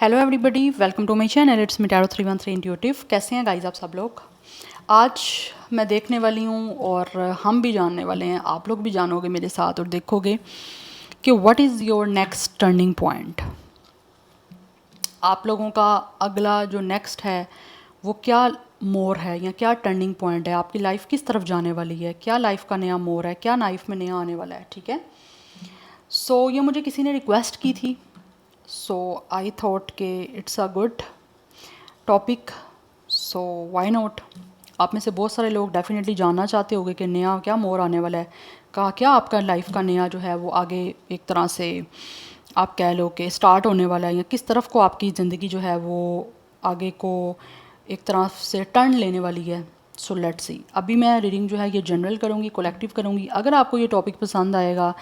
Hello everybody, welcome to my channel. It's me tarot 313 intuitive. कैसे हैं guys आप सब लोग? आज मैं देखने वाली हूँ और हम भी जानने वाले हैं, आप लोग भी जानोगे मेरे साथ और देखोगे कि what is your next turning point. आप लोगों का अगला जो नेक्स्ट है वो क्या मोड़ है या क्या टर्निंग पॉइंट है, आपकी लाइफ किस तरफ जाने वाली है, क्या लाइफ का नया मोड़ है, क्या लाइफ में नया आने वाला है। ठीक है, सो ये मुझे किसी ने रिक्वेस्ट की थी, सो आई थॉट कि it's a good topic, so why not. आप में से बहुत सारे लोग डेफिनेटली जानना चाहते होंगे कि नया क्या मोड़ आने वाला है, क्या आपका लाइफ का नया जो है वो आगे एक तरह से आप कह लो कि स्टार्ट होने वाला है, या किस तरफ को आपकी ज़िंदगी जो है वो आगे को एक तरह से टर्न लेने वाली है। So let's see. अभी मैं रीडिंग जो है ये जनरल करूँगी, कोलेक्टिव करूँगी। अगर आपको ये टॉपिक पसंद आएगा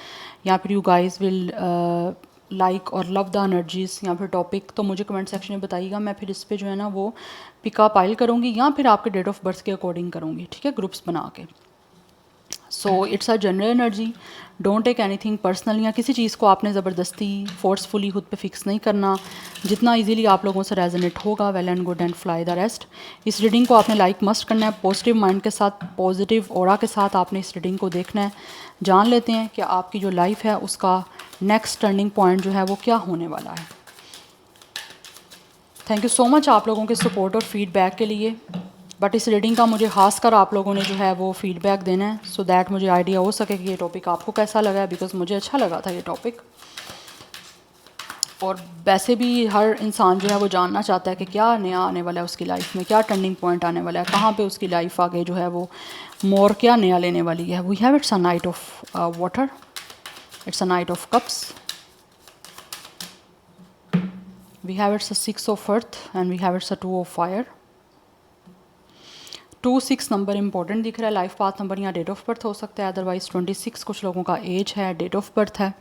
या फिर यू गाइस विल लाइक और लव द एनर्जीज़ या फिर टॉपिक, तो मुझे कमेंट सेक्शन में बताइएगा। मैं फिर इस पे जो है ना वो पिकअप पाइल करूँगी या फिर आपके डेट ऑफ बर्थ के अकॉर्डिंग करूँगी। ठीक है, ग्रुप्स बना के। So it's a general energy, don't take anything personal, या किसी चीज़ को आपने ज़बरदस्ती फोर्सफुली खुद पे फिक्स नहीं करना। जितना इजीली आप लोगों से रेजोनेट होगा, well and good and fly the rest. इस रीडिंग को आपने लाइक मस्ट करना है, पॉजिटिव माइंड के साथ, पॉजिटिव ऑरा के साथ आपने इस रीडिंग को देखना है। जान लेते हैं कि आपकी जो लाइफ है उसका नेक्स्ट टर्निंग पॉइंट जो है वो क्या होने वाला है। थैंक यू सो मच आप लोगों के सपोर्ट और फीडबैक के लिए। बट इस रीडिंग का मुझे खासकर आप लोगों ने जो है वो फीडबैक देना है, सो दैट मुझे आइडिया हो सके कि ये टॉपिक आपको कैसा लगा है, बिकॉज मुझे अच्छा लगा था ये टॉपिक। और वैसे भी हर इंसान जो है वो जानना चाहता है कि क्या नया आने वाला है उसकी लाइफ में, क्या टर्निंग पॉइंट आने वाला है, कहाँ पे उसकी लाइफ आगे जो है वो मोर क्या नया लेने वाली है। We have it's a knight of water, it's a knight of cups, we have it's a 6 of earth and we have it's a 2 of fire. 2-6 number important दिख रहा है, लाइफ पाथ नंबर या डेट ऑफ बर्थ हो सकता है, otherwise 26 कुछ लोगों का एज है, डेट ऑफ बर्थ है।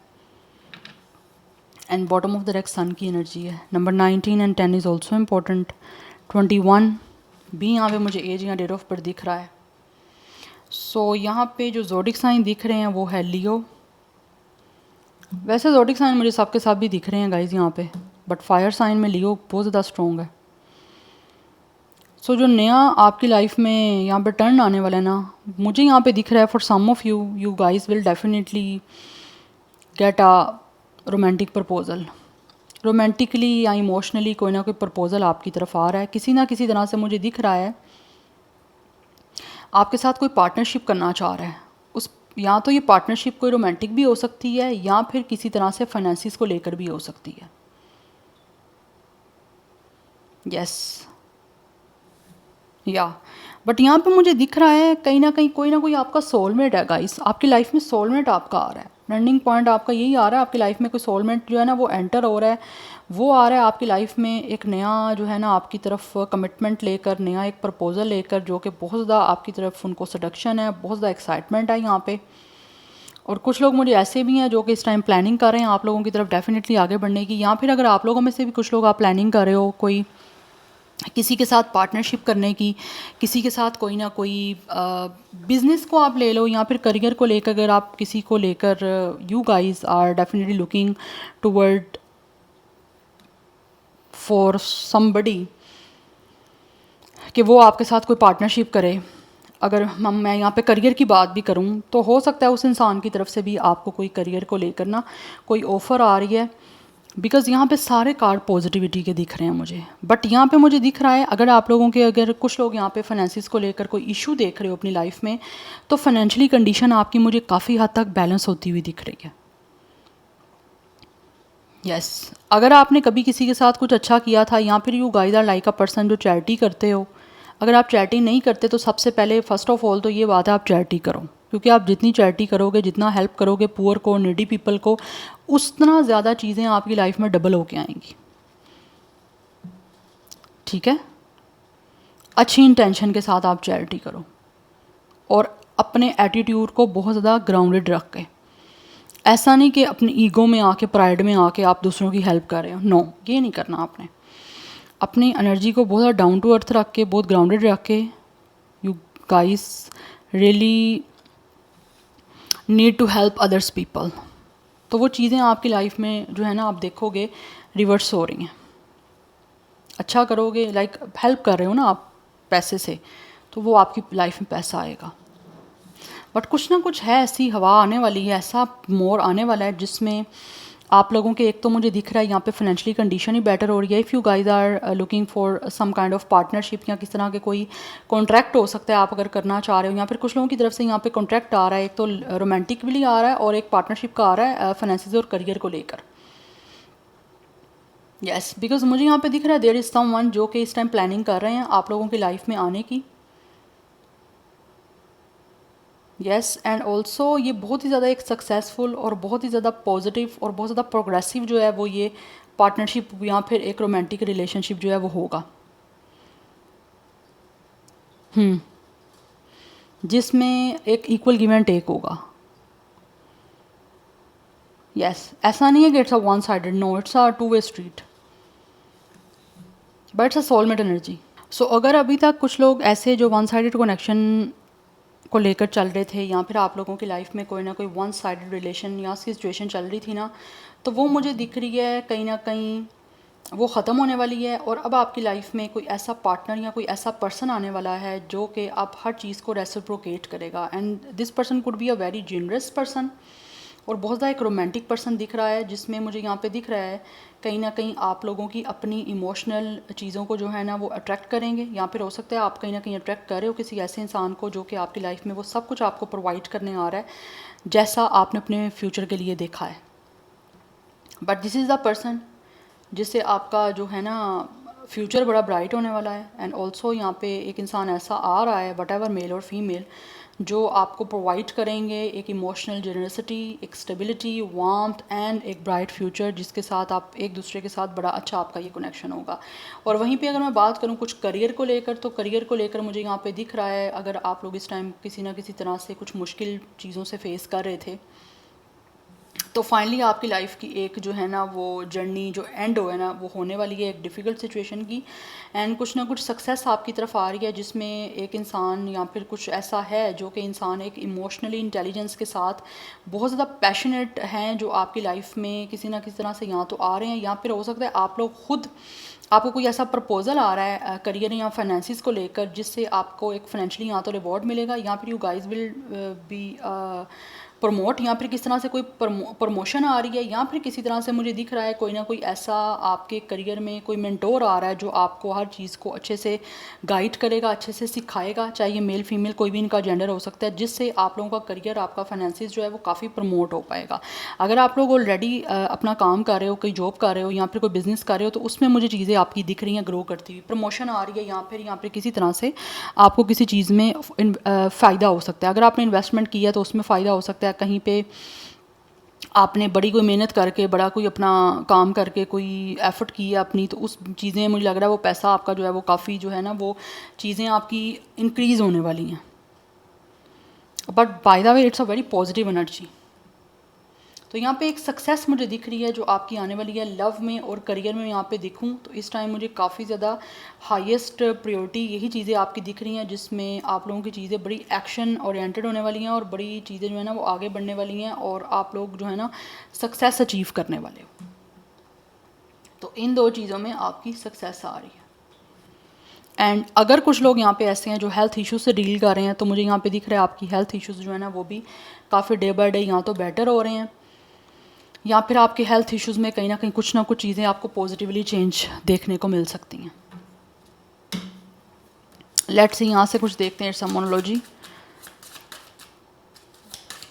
And bottom of the deck sun की एनर्जी है। Number 19 and 10 is also important. 21 भी यहाँ पे मुझे एज या डेट ऑफ बर्थ दिख रहा है। सो यहाँ पे जो जोडिक साइन दिख रहे हैं वो है लियो। वैसे जोडिक साइन मुझे सबके साथ भी दिख रहे हैं गाइज यहाँ पे, बट फायर साइन में लियो बहुत ज़्यादा स्ट्रॉन्ग है। सो जो नया आपकी लाइफ में यहाँ पे टर्न आने वाला है ना, मुझे यहाँ पे दिख रहा है for some of you, you guys will definitely get a romantic proposal. Romantically or emotionally कोई ना कोई प्रपोजल आपकी तरफ आ रहा है, किसी ना किसी तरह से मुझे दिख रहा है आपके साथ कोई पार्टनरशिप करना चाह रहा है। उस या तो ये पार्टनरशिप कोई रोमांटिक भी हो सकती है या फिर किसी तरह से फाइनेंसिस को लेकर भी हो सकती है। यस या बट यहाँ पे मुझे दिख रहा है कहीं ना कहीं कोई ना कोई आपका सोलमेट है गाइस। आपकी लाइफ में सोलमेट आपका आ रहा है, टर्निंग पॉइंट आपका यही आ रहा है। आपकी लाइफ में कोई सोलमेट जो है ना वो एंटर हो रहा है, वो आ रहा है आपकी लाइफ में एक नया जो है ना आपकी तरफ कमिटमेंट लेकर, नया एक प्रपोजल लेकर, जो कि बहुत ज़्यादा आपकी तरफ उनको सडक्शन है, बहुत ज़्यादा एक्साइटमेंट है यहाँ पे। और कुछ लोग मुझे ऐसे भी हैं जो कि इस टाइम प्लानिंग कर रहे हैं आप लोगों की तरफ डेफिनेटली आगे बढ़ने की, या फिर अगर आप लोगों में से भी कुछ लोग आप प्लानिंग कर रहे हो कोई किसी के साथ पार्टनरशिप करने की, किसी के साथ कोई ना कोई बिज़नेस को आप ले लो, या फिर करियर को लेकर अगर आप किसी को लेकर, you guys are definitely looking toward for somebody कि वो आपके साथ कोई पार्टनरशिप करे। अगर मैं यहाँ पे करियर की बात भी करूँ तो हो सकता है उस इंसान की तरफ से भी आपको कोई करियर को लेकर ना कोई ऑफ़र आ रही है, बिकॉज़ यहाँ पे सारे कार्ड पॉजिटिविटी के दिख रहे हैं मुझे। बट यहाँ पे मुझे दिख रहा है अगर आप लोगों के, अगर कुछ लोग यहाँ पे फाइनेंसिस को लेकर कोई इशू देख रहे हो अपनी लाइफ में, तो फाइनेंशियली कंडीशन आपकी मुझे काफ़ी हद तक बैलेंस होती हुई दिख रही है। यस अगर आपने कभी किसी के साथ कुछ अच्छा किया था, या फिर you guys are like a person जो चैरिटी करते हो। अगर आप चैरिटी नहीं करते तो सबसे पहले फर्स्ट ऑफ ऑल तो ये बात है आप चैरिटी करो, क्योंकि आप जितनी चैरिटी करोगे, जितना हेल्प करोगे पुअर को, नीडी पीपल को, उतना ज़्यादा चीज़ें आपकी लाइफ में डबल होके आएंगी। ठीक है, अच्छी इंटेंशन के साथ आप चैरिटी करो और अपने एटीट्यूड को बहुत ज़्यादा ग्राउंडेड रख के। ऐसा नहीं कि अपनी ईगो में आके, प्राइड में आके आप दूसरों की हेल्प कर रहे हो, नो, ये नहीं करना आपने। अपनी एनर्जी को बहुत ज़्यादा डाउन टू अर्थ रख के, बहुत ग्राउंडेड रख के, you guys really need to help others people. तो वो चीज़ें आपकी लाइफ में जो है ना आप देखोगे रिवर्स हो रही हैं। अच्छा करोगे, लाइक हेल्प कर रहे हो ना आप पैसे से, तो वो आपकी लाइफ में पैसा आएगा। बट कुछ ना कुछ है, ऐसी हवा आने वाली है, ऐसा मोड़ आने वाला है जिसमें आप लोगों के, एक तो मुझे दिख रहा है यहाँ पे फाइनेंशियली कंडीशन ही बेटर हो रही है। If you guys are looking for some kind of partnership या किस तरह के कोई कॉन्ट्रैक्ट हो सकता है आप अगर करना चाह रहे हो, या फिर कुछ लोगों की तरफ से यहाँ पे कॉन्ट्रैक्ट आ रहा है, एक तो रोमांटिक भी आ रहा है और एक पार्टनरशिप का आ रहा है फाइनेंसिस और करियर को लेकर। यस, बिकॉज मुझे यहाँ पे दिख रहा है देयर इज़ समवन जो कि इस टाइम प्लानिंग कर रहे हैं आप लोगों की लाइफ में आने की। यस, एंड ऑल्सो ये बहुत ही ज़्यादा एक सक्सेसफुल और बहुत ही ज़्यादा पॉजिटिव और बहुत ज़्यादा प्रोग्रेसिव जो है वो ये पार्टनरशिप या फिर एक रोमांटिक रिलेशनशिप जो है वो होगा, जिसमें एक इक्वल गिव एंड टेक होगा। यस, ऐसा नहीं है कि it's a one sided, no, it's a two way street, but it's a soulmate energy. So अगर अभी तक कुछ लोग ऐसे जो वन साइडेड कनेक्शन को लेकर चल रहे थे, या फिर आप लोगों की लाइफ में कोई ना कोई वन साइडेड रिलेशन या सिचुएशन चल रही थी ना, तो वो मुझे दिख रही है कहीं ना कहीं वो ख़त्म होने वाली है। और अब आपकी लाइफ में कोई ऐसा पार्टनर या कोई ऐसा पर्सन आने वाला है जो कि आप हर चीज़ को रेसिप्रोकेट करेगा, and this person could be a very generous person, और बहुत ज़्यादा एक रोमांटिक पर्सन दिख रहा है, जिसमें मुझे यहाँ पे दिख रहा है कहीं ना कहीं आप लोगों की अपनी इमोशनल चीज़ों को जो है ना वो अट्रैक्ट करेंगे, या फिर हो सकता है आप कहीं ना कहीं अट्रैक्ट कर रहे हो किसी ऐसे इंसान को जो कि आपकी लाइफ में वो सब कुछ आपको प्रोवाइड करने आ रहा है जैसा आपने अपने फ्यूचर के लिए देखा है। But this is the person जिससे आपका जो है ना फ्यूचर बड़ा ब्राइट होने वाला है। एंड ऑल्सो यहाँ पे एक इंसान ऐसा आ रहा है, वट एवर मेल और फीमेल, जो आपको प्रोवाइड करेंगे एक इमोशनल जनरसिटी, एक स्टेबिलिटी, वार्मथ एंड एक ब्राइट फ्यूचर, जिसके साथ आप एक दूसरे के साथ बड़ा अच्छा आपका ये कनेक्शन होगा। और वहीं पे अगर मैं बात करूँ कुछ करियर को लेकर, तो करियर को लेकर मुझे यहाँ पे दिख रहा है अगर आप लोग इस टाइम किसी ना किसी तरह से कुछ मुश्किल चीज़ों से फेस कर रहे थे, तो फाइनली आपकी लाइफ की एक जो है ना वो जर्नी जो एंड हो है ना वो होने वाली है एक डिफ़िकल्ट सिचुएशन की, एंड कुछ ना कुछ सक्सेस आपकी तरफ आ रही है, जिसमें एक इंसान या फिर कुछ ऐसा है जो कि इंसान एक इमोशनली इंटेलिजेंस के साथ बहुत ज़्यादा पैशनेट हैं, जो आपकी लाइफ में किसी ना किसी तरह से यहाँ तो आ रहे हैं, या फिर हो सकता है आप लोग खुद, आपको कोई ऐसा प्रपोजल आ रहा है करियर या फाइनेंसिस को लेकर जिससे आपको एक फाइनेंशियली या तो रिवॉर्ड मिलेगा, या फिर you guys will B promote, या फिर किस तरह से कोई प्रमोशन आ रही है, या फिर किसी तरह से मुझे दिख रहा है कोई ना कोई ऐसा आपके करियर में कोई मेंटोर आ रहा है जो आपको हर चीज़ को अच्छे से गाइड करेगा, अच्छे से सिखाएगा, चाहे ये मेल फीमेल कोई भी इनका जेंडर हो सकता है, जिससे आप लोगों का करियर, आपका फाइनेंसिस जो है वो काफ़ी प्रमोट हो पाएगा। अगर आप लोग ऑलरेडी अपना काम कर रहे हो, कोई जॉब कर रहे हो या फिर कोई बिज़नेस कर रहे हो, तो उसमें मुझे चीज़ें आपकी दिख रही हैं ग्रो करती हुई, प्रमोशन आ रही है, या फिर किसी तरह से आपको किसी चीज़ में फ़ायदा हो सकता है। अगर आपने इन्वेस्टमेंट किया तो उसमें फ़ायदा हो सकता है, कहीं पे आपने बड़ी कोई मेहनत करके, बड़ा कोई अपना काम करके कोई एफ़र्ट किया अपनी, तो उस चीज़ें मुझे लग रहा है वो पैसा आपका जो है वो काफ़ी जो है ना वो चीज़ें आपकी इंक्रीज़ होने वाली हैं। But by the way it's a very positive energy. तो यहाँ पे एक सक्सेस मुझे दिख रही है जो आपकी आने वाली है लव में और करियर में। यहाँ पे देखूँ तो इस टाइम मुझे काफ़ी ज़्यादा हाईएस्ट प्रायोरिटी यही चीज़ें आपकी दिख रही हैं, जिसमें आप लोगों की चीज़ें बड़ी एक्शन ओरिएंटेड होने वाली हैं और बड़ी चीज़ें जो है ना वो आगे बढ़ने वाली हैं, और आप लोग जो है ना सक्सेस अचीव करने वाले हो। तो इन दो चीज़ों में आपकी सक्सेस आ रही है। एंड अगर कुछ लोग यहाँ पे ऐसे हैं जो हेल्थ इश्यूज से डील कर रहे हैं, तो मुझे यहाँ पे दिख रहा है आपकी हेल्थ इश्यूज़ जो है ना वो भी काफ़ी डे बाय डे यहाँ तो बेटर हो रहे हैं, या फिर आपके हेल्थ इश्यूज़ में कहीं ना कुछ चीज़ें आपको पॉजिटिवली चेंज देखने को मिल सकती हैं। लेट्स यहाँ से कुछ देखते हैं, इट्स अ मोनोलॉजी।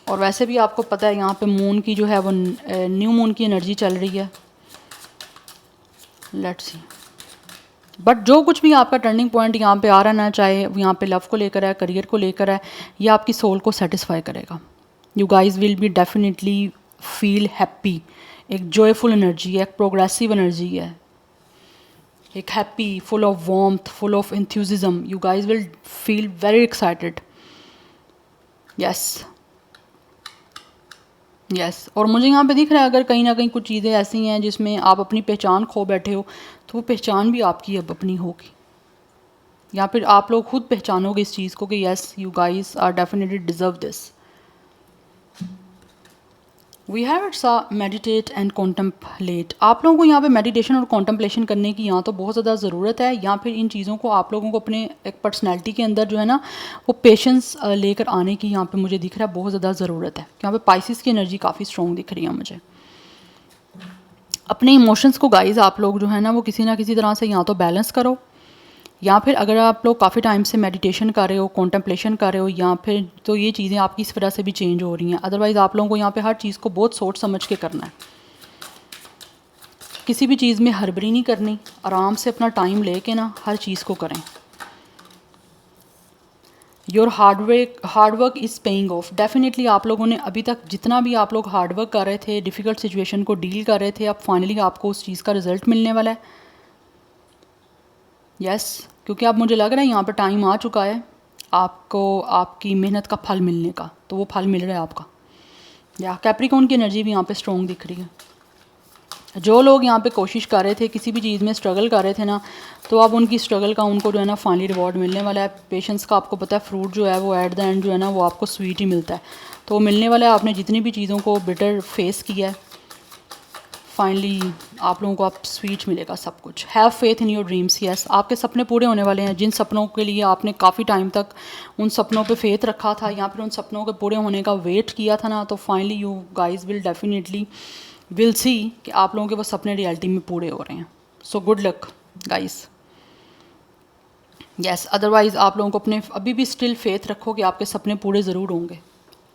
और वैसे भी आपको पता है यहाँ पे मून की जो है वो न्यू मून की एनर्जी चल रही है। लेट्स सी, बट जो कुछ भी आपका टर्निंग पॉइंट यहाँ पे आ रहा है ना, चाहे यहाँ पे लव को लेकर है, करियर को लेकर है, ये आपकी सोल को सेटिस्फाई करेगा। You guys will be definitely feel happy. एक जॉयफुल एनर्जी है, एक प्रोग्रेसिव एनर्जी है, एक happy, full of warmth, full of enthusiasm. You guys will feel very excited. Yes, yes. और मुझे यहाँ पे दिख रहा है अगर कहीं ना कहीं कुछ चीज़ें ऐसी हैं जिसमें आप अपनी पहचान खो बैठे हो, तो वो पहचान भी आपकी अब अपनी होगी, या फिर आप लोग खुद पहचानोगे इस चीज़ को कि yes you guys are definitely deserve this. We have it's meditate and contemplate. आप लोगों को यहाँ पे मेडिटेशन और कॉन्टम्पलेशन करने की यहाँ तो बहुत ज़्यादा ज़रूरत है, या फिर इन चीज़ों को आप लोगों को अपने एक पर्सनैलिटी के अंदर जो है ना वो पेशेंस लेकर आने की यहाँ पे मुझे दिख रहा है बहुत ज़्यादा ज़रूरत है। यहाँ पे पाइसिस की एनर्जी काफ़ी स्ट्रॉन्ग दिख रही है मुझे। अपने इमोशंस को गाइज आप लोग जो है ना वो किसी ना किसी तरह से या तो बैलेंस करो, या फिर अगर आप लोग काफ़ी टाइम से मेडिटेशन कर रहे हो, कॉन्टम्पलेशन कर रहे हो, या फिर तो ये चीज़ें आपकी इस वजह से भी चेंज हो रही हैं। अदरवाइज़ आप लोगों को यहाँ पे हर चीज़ को बहुत सोच समझ के करना है, किसी भी चीज़ में हड़बड़ी नहीं करनी, आराम से अपना टाइम ले के ना हर चीज़ को करें। Your hard work is paying off. Definitely आप लोगों ने अभी तक जितना भी आप लोग हार्डवर्क कर रहे थे, डिफ़िकल्ट सिचुएशन को डील कर रहे थे, अब फाइनली आपको उस चीज़ का रिज़ल्ट मिलने वाला है। यस, क्योंकि अब मुझे लग रहा है यहाँ पर टाइम आ चुका है आपको आपकी मेहनत का फल मिलने का, तो वो फल मिल रहा है आपका। या कैप्रिकॉर्न की एनर्जी भी यहाँ पे स्ट्रॉन्ग दिख रही है। जो लोग यहाँ पे कोशिश कर रहे थे, किसी भी चीज़ में स्ट्रगल कर रहे थे ना, तो अब उनकी स्ट्रगल का उनको जो है ना फाइनली रिवॉर्ड मिलने वाला है। पेशेंस का आपको पता है फ्रूट जो है वो एट द एंड जो है ना वो आपको स्वीट ही मिलता है, तो वो मिलने वाला है। आपने जितनी भी चीज़ों को बिटर फेस किया है, फाइनली आप लोगों को अब स्वीट मिलेगा सब कुछ। Have faith in your dreams. Yes, आपके सपने पूरे होने वाले हैं। जिन सपनों के लिए आपने काफ़ी टाइम तक उन सपनों पे फेथ रखा था, या फिर उन सपनों के पूरे होने का वेट किया था ना, तो finally you guys will definitely will see कि आप लोगों के वो सपने रियलिटी में पूरे हो रहे हैं। So good luck guys. Yes, otherwise आप लोगों को अपने अभी भी स्टिल फेथ रखो कि आपके सपने पूरे ज़रूर होंगे।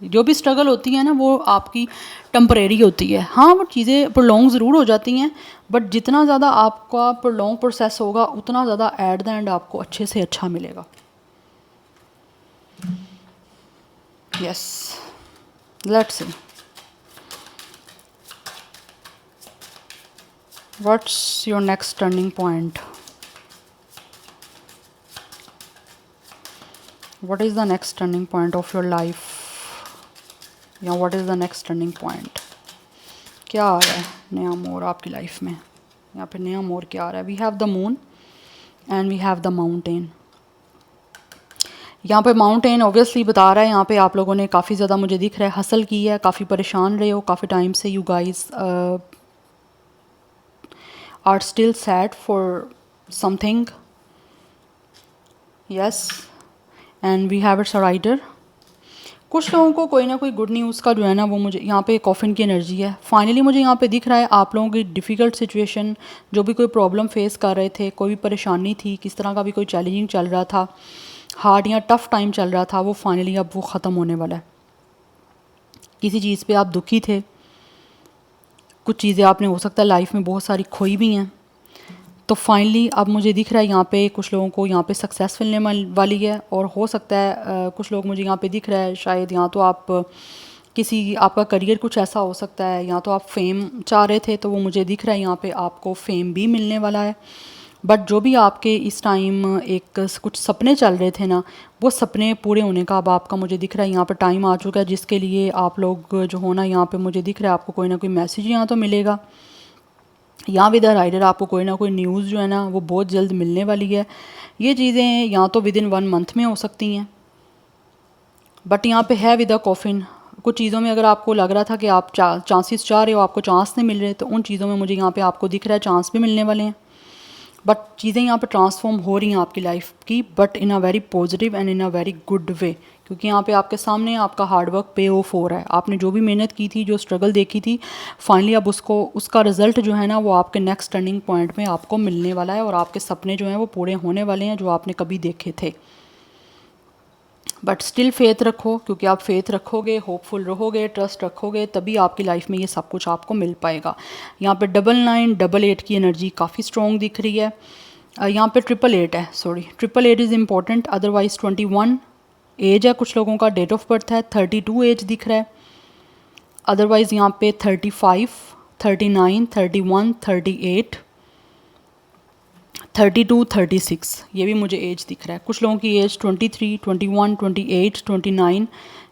जो भी स्ट्रगल होती है ना वो आपकी टेम्परेरी होती है। हाँ, वो चीज़ें प्रोलॉन्ग ज़रूर हो जाती हैं, बट जितना ज़्यादा आपका प्रोलॉन्ग प्रोसेस होगा उतना ज़्यादा एट द एंड आपको अच्छे से अच्छा मिलेगा। Yes, let's see what's your next turning point. What is the next turning point of your life, या what is the next turning point. क्या आ रहा है नया मोड़ आपकी लाइफ में, या फिर नया मोड़ क्या आ रहा है। We have the moon and we have the mountain. यहाँ पे माउंटेन ऑब्वियसली बता रहा है यहाँ पे आप लोगों ने काफ़ी ज़्यादा मुझे दिख रहा है हसल की है, काफ़ी परेशान रहे हो काफ़ी टाइम से। You guys are still sad for something. Yes, and we have it's a rider. कुछ लोगों को कोई ना कोई गुड न्यूज़ का जो है ना वो मुझे यहाँ पे कॉफिन की एनर्जी है। फाइनली मुझे यहाँ पे दिख रहा है आप लोगों की डिफ़िकल्ट सिचुएशन, जो भी कोई प्रॉब्लम फेस कर रहे थे, कोई भी परेशानी थी, किस तरह का भी कोई चैलेंजिंग चल रहा था, हार्ड या टफ़ टाइम चल रहा था, वो फाइनली अब वो ख़त्म होने वाला है। किसी चीज़ पे आप दुखी थे, कुछ चीज़ें आपने हो सकता है लाइफ में बहुत सारी खोई भी हैं, तो फाइनली अब मुझे दिख रहा है यहाँ पे कुछ लोगों को यहाँ पे सक्सेस मिलने वाली है। और हो सकता है कुछ लोग मुझे यहाँ पे दिख रहा है शायद यहाँ तो आप किसी आपका करियर कुछ ऐसा हो सकता है, या तो आप फेम चाह रहे थे, तो वो मुझे दिख रहा है यहाँ पे आपको फेम भी मिलने वाला है। बट जो भी आपके इस टाइम एक कुछ सपने चल रहे थे ना, वो सपने पूरे होने का अब आपका मुझे दिख रहा है यहाँ पर टाइम आ चुका है, जिसके लिए आप लोग जो हो ना यहाँ पे मुझे दिख रहा है आपको कोई ना कोई मैसेज यहाँ तो मिलेगा, यहाँ विद अ राइडर आपको कोई ना कोई न्यूज़ जो है ना वो बहुत जल्द मिलने वाली है। ये चीज़ें यहाँ तो विद इन 1 मंथ में हो सकती हैं, बट यहाँ पे है विद अ कॉफिन। कुछ चीज़ों में अगर आपको लग रहा था कि आप चांसेस चाह रहे हो, आपको चांस नहीं मिल रहे, तो उन चीज़ों में मुझे यहाँ पे आपको दिख रहा है चांस भी मिलने वाले हैं। बट चीज़ें यहाँ पे ट्रांसफॉर्म हो रही हैं आपकी लाइफ की, but in a very positive and in a very good way, क्योंकि यहाँ पे आपके सामने आपका हार्डवर्क पे ऑफ हो रहा है। आपने जो भी मेहनत की थी, जो स्ट्रगल देखी थी, फाइनली अब उसका रिजल्ट जो है ना वो आपके नेक्स्ट टर्निंग पॉइंट में आपको मिलने वाला है, और आपके सपने जो हैं वो पूरे होने वाले हैं जो आपने कभी देखे थे। बट स्टिल फेथ रखो, क्योंकि आप फेथ रखोगे, होपफुल रहोगे, ट्रस्ट रखोगे, तभी आपकी लाइफ में ये सब कुछ आपको मिल पाएगा। यहाँ पे 9988 की एनर्जी काफ़ी स्ट्रॉन्ग दिख रही है। यहाँ पे 888 है, sorry 888 is important. Otherwise 21 age है कुछ लोगों का, डेट ऑफ बर्थ है। 32 एज दिख रहा है। अदरवाइज़ यहाँ पे 35, 39, 31, 38, 32, 36 ये भी मुझे एज दिख रहा है। कुछ लोगों की एज 23, 21, 28, 29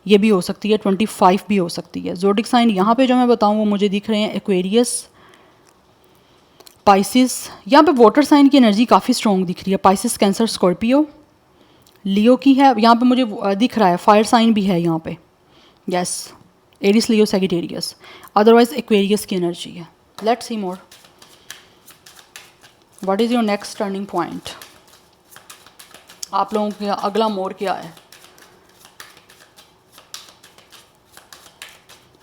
ये भी हो सकती है, 25 भी हो सकती है। ज़ोडिक साइन यहाँ पे जो मैं बताऊँ वो मुझे दिख रहे हैं एक्वेरियस, पाइसिस। यहाँ पे वाटर साइन की एनर्जी काफ़ी स्ट्रॉन्ग दिख रही है। पाइसिस, कैंसर, स्कॉर्पियो, लियो की है। यहाँ पे मुझे दिख रहा है फायर साइन भी है यहाँ पे। यस, एरिस, लियो, सैजिटेरियस, अदरवाइज एक्वेरियस की एनर्जी है। Let's see more, what is your next turning point? आप लोगों का अगला मोड़ क्या है?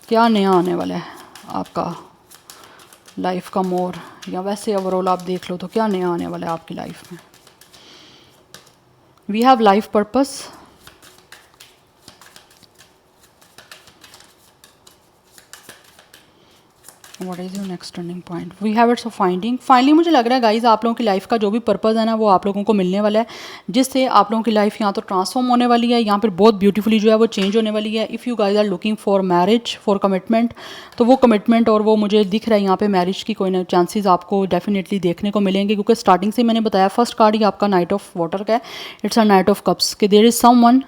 क्या नया आने वाला है आपका लाइफ का मोड़, या वैसे ओवरऑल आप देख लो तो क्या नया आने वाला है आपकी लाइफ में? We have life purpose, what is your next turning point? We have it's finding. Finally मुझे लग रहा है गाइज आप लोगों की लाइफ का जो भी पर्पज़ है ना वो आप लोगों को मिलने वाला है, जिससे आप लोगों की लाइफ यहाँ तो ट्रांसफॉर्म होने वाली है, यहाँ पर बहुत ब्यूटीफुली जो है वो चेंज होने वाली है। If you guys are looking for marriage, for commitment, तो वो कमिटमेंट और वो मुझे दिख रहा है यहाँ पे मैरिज की कोई ना चांसेस आपको डेफिनेटली देखने को मिलेंगे, क्योंकि स्टार्टिंग से मैंने बताया फर्स्ट कार्ड ही आपका नाइट ऑफ वाटर का है, it's a knight of cups, कि देयर इज़ समवन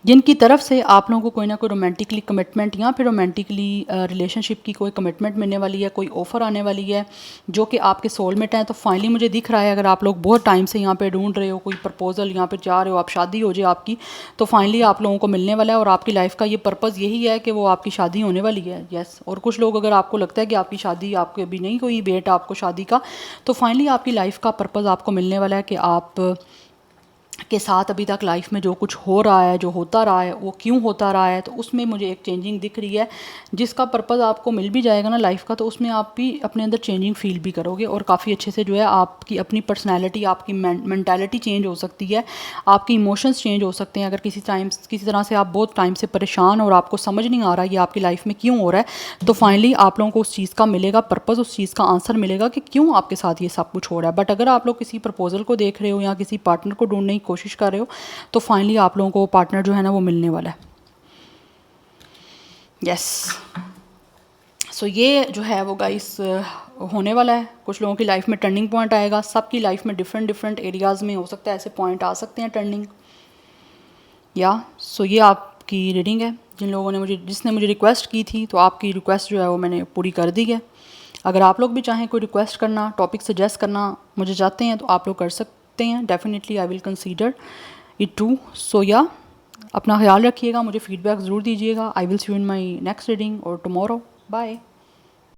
जिनकी तरफ से आप लोगों को कोई ना कोई रोमांटिकली कमिटमेंट या फिर रोमांटिकली रिलेशनशिप की कोई कमिटमेंट मिलने वाली है, कोई ऑफ़र आने वाली है जो कि आपके सोलमेट हैं। तो फाइनली मुझे दिख रहा है, अगर आप लोग बहुत टाइम से यहाँ पे ढूंढ रहे हो कोई प्रपोजल, यहाँ पे जा रहे हो, आप शादी हो जाए आपकी, तो फाइनली आप लोगों को मिलने वाला है। और आपकी लाइफ का ये पर्पज़ यही है कि वो आपकी शादी होने वाली है। यस, और कुछ लोग अगर आपको लगता है कि आपकी शादी आपके अभी नहीं कोई वेट आपको शादी का, तो फाइनली आपकी लाइफ का पर्पज़ आपको मिलने वाला है कि आप के साथ अभी तक लाइफ में जो कुछ हो रहा है, जो होता रहा है, वो क्यों होता रहा है, तो उसमें मुझे एक चेंजिंग दिख रही है, जिसका पर्पज़ आपको मिल भी जाएगा ना लाइफ का, तो उसमें आप भी अपने अंदर चेंजिंग फील भी करोगे और काफ़ी अच्छे से जो है आपकी अपनी पर्सनैलिटी, आपकी मैंटेलिटी चेंज हो सकती है, आपके इमोशंस चेंज हो सकते हैं। अगर किसी तरह से आप बहुत टाइम से परेशान और आपको समझ नहीं आ रहा ये आपकी लाइफ में क्यों हो रहा है, तो फाइनली आप लोगों को उस चीज़ का मिलेगा पर्पज़, उस चीज़ का आंसर मिलेगा कि क्यों आपके साथ ये सब कुछ हो रहा है। बट अगर आप लोग किसी प्रपोजल को देख रहे हो या किसी पार्टनर को ढूंढने की कोशिश कर रहे हो, तो फाइनली आप लोगों को पार्टनर जो है ना वो मिलने वाला है। यस, सो ये जो है वो गाइस होने वाला है। कुछ लोगों की लाइफ में टर्निंग पॉइंट आएगा, सबकी लाइफ में डिफरेंट डिफरेंट एरियाज़ में हो सकता है ऐसे पॉइंट आ सकते हैं टर्निंग। या सो ये आपकी रीडिंग है। जिसने मुझे रिक्वेस्ट की थी, तो आपकी रिक्वेस्ट जो है वो मैंने पूरी कर दी है। अगर आप लोग भी चाहें कोई रिक्वेस्ट करना, टॉपिक सजेस्ट करना मुझे चाहते हैं, तो आप लोग कर सकते हैं। Definitely I will consider it too. So ya अपना ख्याल रखिएगा, मुझे फीडबैक ज़रूर दीजिएगा। I will see you in my next reading or tomorrow. Bye.